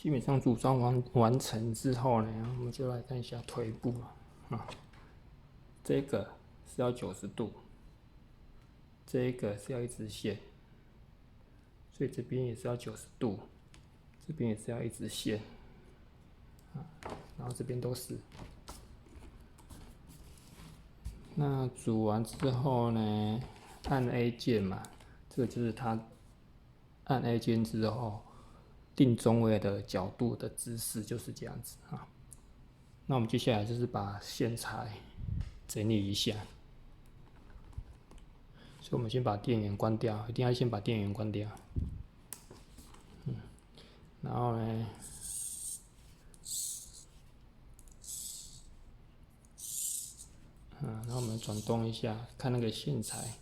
基本上组装完成之后呢，我们就来看一下腿部啊。这个是要90度，这个是要一直线，所以这边也是要90度，这边也是要一直线，然后这边都是。那组完之后呢，按 A 键嘛，这个就是它按 A 键之后定中位的角度的姿势就是这样子啊。那我们接下来就是把线材整理一下，所以我们先把电源关掉，一定要先把电源关掉。然后呢，然后我们转动一下，看那个线材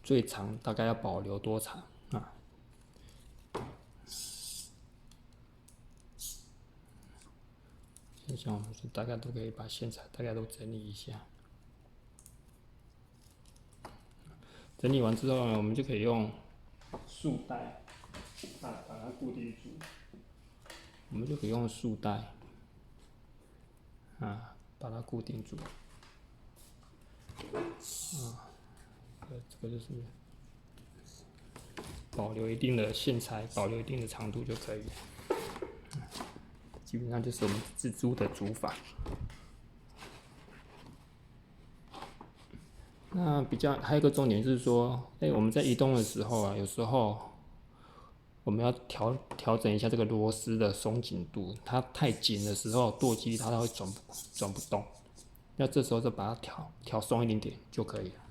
最长大概要保留多长啊？现在我们是大概都可以把线材大概都整理一下。整理完之后呢，我们就可以用束带把它固定住。我们就可以用束带把它固定住。这个就是保留一定的线材，保留一定的长度就可以了。基本上就是我们蜘蛛的组法。那还有一个重点是说，我们在移动的时候啊，有时候我们要调整一下这个螺丝的松紧度，它太紧的时候，舵机它会转不动。那这时候就把它调松一点点就可以了。